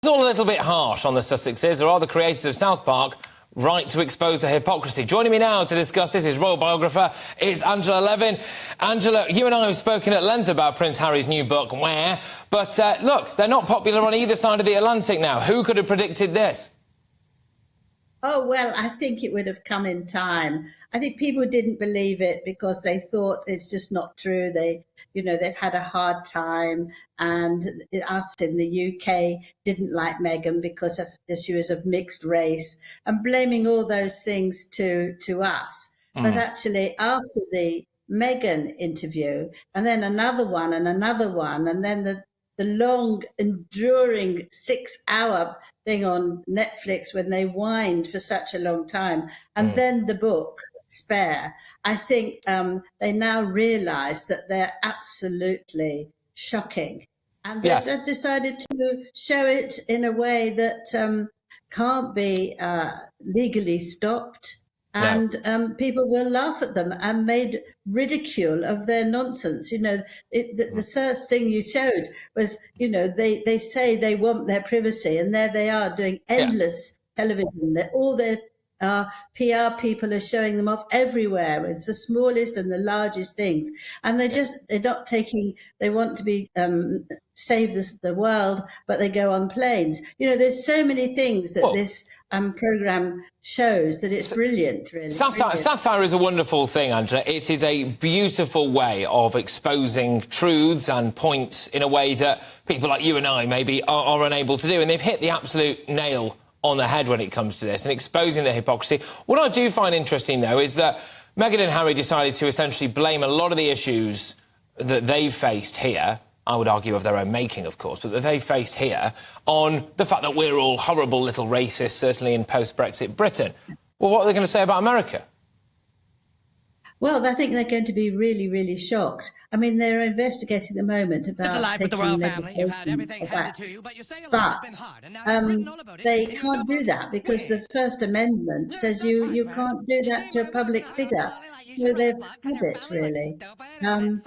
It's all a little bit harsh on the Sussexes, or are the creators of South Park right to expose the hypocrisy? Joining me now to discuss this is royal biographer, it's Angela Levin. Angela, you and I have spoken at length about Prince Harry's new book, Where, but look, they're not popular on either side of the Atlantic now. Who could have predicted this? Oh, well, I think it would have come in time. I think people didn't believe it because they thought it's just not true. They've had a hard time, and us in the UK didn't like Meghan because of she was of mixed race, and blaming all those things to us. But actually, after the Meghan interview, and then another one, and then the long, enduring 6-hour thing on Netflix when they whined for such a long time, and then the book, Spare, I think they now realise that they're absolutely shocking. And they've decided to show it in a way that can't be legally stopped. And people will laugh at them and made ridicule of their nonsense. The first thing you showed was, they say they want their privacy, and there they are doing endless television. All their PR people are showing them off everywhere. It's the smallest and the largest things. And they're not taking, they want to be, save the world, but they go on planes. There's so many things that this programme shows that it's brilliant, really. Satire is a wonderful thing, Angela. It is a beautiful way of exposing truths and points in a way that people like you and I maybe are unable to do. And they've hit the absolute nail on the head when it comes to this and exposing the hypocrisy. What I do find interesting, though, is that Meghan and Harry decided to essentially blame a lot of the issues that they've faced here, I would argue of their own making, of course, but that they faced here, on the fact that we're all horrible little racists, certainly in post-Brexit Britain. Well, what are they going to say about America? Well, I think they're going to be really, really shocked. I mean, they're investigating at the moment about taking legislation but they can't do that because the First Amendment says you can't do that to a public figure. So they've had it, really. I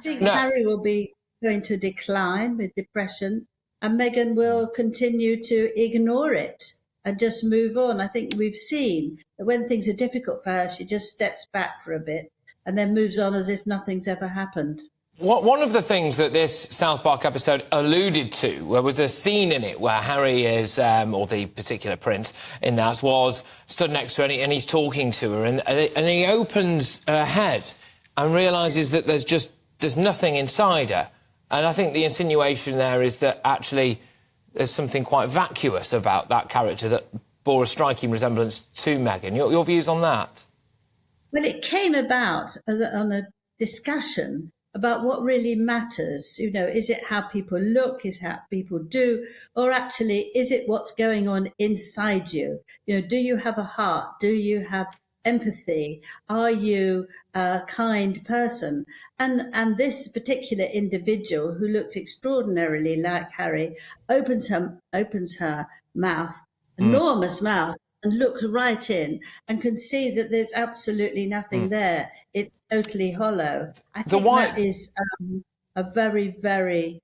think Harry will be going to decline with depression, and Meghan will continue to ignore it and just move on. I think we've seen that when things are difficult for her, she just steps back for a bit and then moves on as if nothing's ever happened. One of the things that this South Park episode alluded to, there was a scene in it where Harry is, or the particular prince in that, was stood next to her and he's talking to her, and he opens her head and realises that there's nothing inside her. And I think the insinuation there is that actually there's something quite vacuous about that character that bore a striking resemblance to Meghan. Your views on that? Well, it came about on a discussion about what really matters. Is it how people look, is how people do, or actually is it what's going on inside you? Do you have a heart? Do you have empathy? Are you a kind person? And this particular individual, who looks extraordinarily like Harry, opens her mouth, enormous mouth, and looks right in and can see that there's absolutely nothing there. It's totally hollow. I think that is a very, very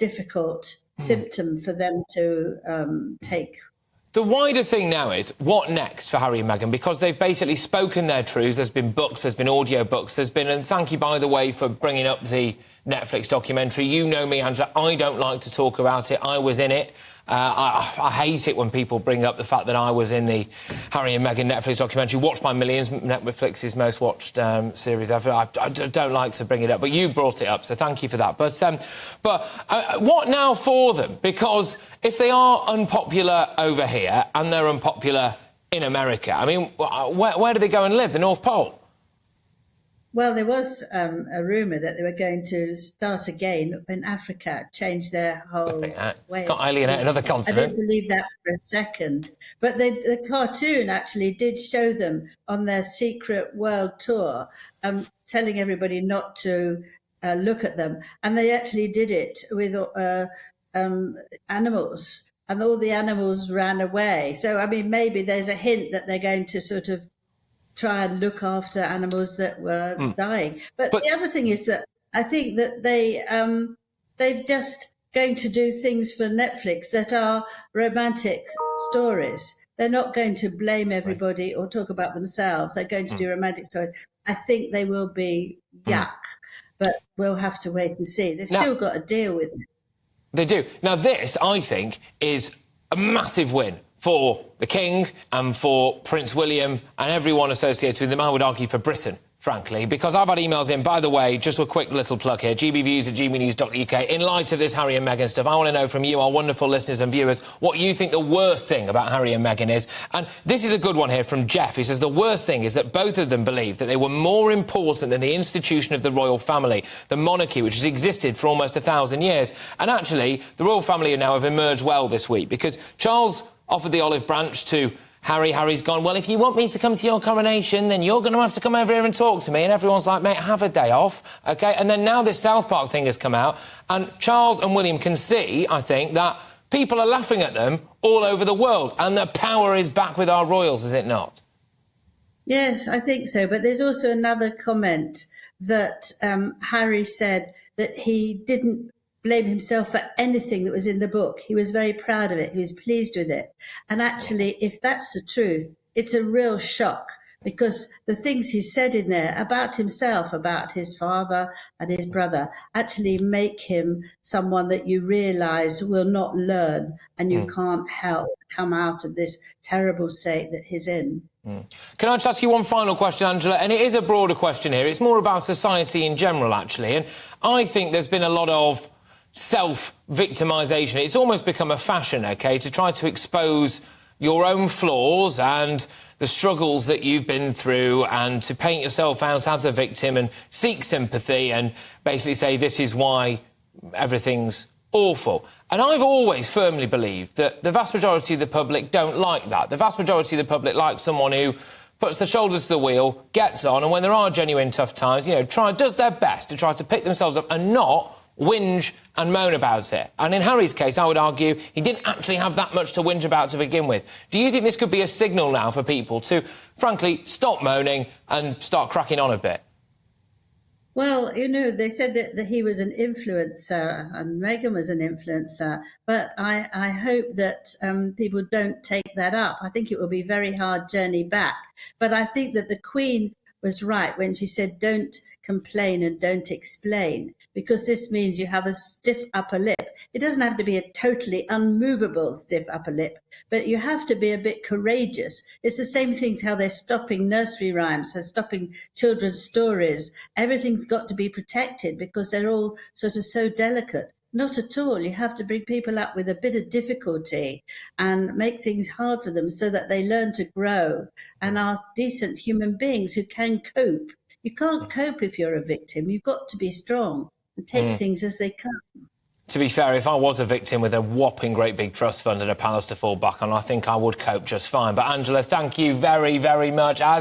difficult symptom for them to take. The wider thing now is, what next for Harry and Meghan? Because they've basically spoken their truths. There's been books, there's been audio books, and thank you, by the way, for bringing up the Netflix documentary. You know me, Angela, I don't like to talk about it. I was in it. I hate it when people bring up the fact that I was in the Harry and Meghan Netflix documentary, watched by millions, Netflix's most watched series ever. I don't like to bring it up, but you brought it up, so thank you for that. But what now for them? Because if they are unpopular over here and they're unpopular in America, I mean, where do they go and live? The North Pole? Well, there was a rumour that they were going to start again in Africa, change their whole way. Can't alienate another continent. I didn't believe that for a second. But the cartoon actually did show them on their secret world tour, telling everybody not to look at them. And they actually did it with animals, and all the animals ran away. So, I mean, maybe there's a hint that they're going to sort of try and look after animals that were dying. But the other thing is that I think that they've just going to do things for Netflix that are romantic stories. They're not going to blame everybody or talk about themselves. They're going to do romantic stories. I think they will be yuck, but we'll have to wait and see. They've still got to deal with it. They do. Now, this, I think, is a massive win for the King and for Prince William and everyone associated with him. I would argue for Britain, frankly, because I've had emails in, by the way, just a quick little plug here, gbviews@gbnews.uk. In light of this Harry and Meghan stuff, I want to know from you, our wonderful listeners and viewers, what you think the worst thing about Harry and Meghan is. And this is a good one here from Jeff. He says the worst thing is that both of them believe that they were more important than the institution of the royal family, the monarchy, which has existed for almost 1,000 years. And actually, the royal family now have emerged well this week, because Charles offered the olive branch to Harry. Harry's gone, well, if you want me to come to your coronation, then you're going to have to come over here and talk to me. And everyone's like, mate, have a day off, OK? And then now this South Park thing has come out, and Charles and William can see, I think, that people are laughing at them all over the world, and the power is back with our royals, is it not? Yes, I think so. But there's also another comment that Harry said that he didn't blame himself for anything that was in the book. He was very proud of it. He was pleased with it. And actually, if that's the truth, it's a real shock, because the things he said in there about himself, about his father and his brother, actually make him someone that you realise will not learn, and you can't help come out of this terrible state that he's in. Can I just ask you one final question, Angela? And it is a broader question here. It's more about society in general, actually. And I think there's been a lot of self-victimisation. It's almost become a fashion, OK, to try to expose your own flaws and the struggles that you've been through, and to paint yourself out as a victim and seek sympathy and basically say this is why everything's awful. And I've always firmly believed that the vast majority of the public don't like that. The vast majority of the public likes someone who puts their shoulders to the wheel, gets on, and when there are genuine tough times, you know, does their best to try to pick themselves up and not whinge and moan about it. And in Harry's case, I would argue he didn't actually have that much to whinge about to begin with. Do you think this could be a signal now for people to, frankly, stop moaning and start cracking on a bit? Well, you know, they said that he was an influencer and Meghan was an influencer, but I hope that people don't take that up. I think it will be a very hard journey back. But I think that the Queen was right when she said don't complain and don't explain, because this means you have a stiff upper lip. It doesn't have to be a totally unmovable stiff upper lip, but you have to be a bit courageous. It's the same things how they're stopping nursery rhymes, they're stopping children's stories. Everything's got to be protected because they're all sort of so delicate. Not at all. You have to bring people up with a bit of difficulty and make things hard for them so that they learn to grow and are decent human beings who can cope. You can't cope if you're a victim. You've got to be strong and take things as they come. To be fair, if I was a victim with a whopping great big trust fund and a palace to fall back on, I think I would cope just fine. But Angela, thank you very, very much. As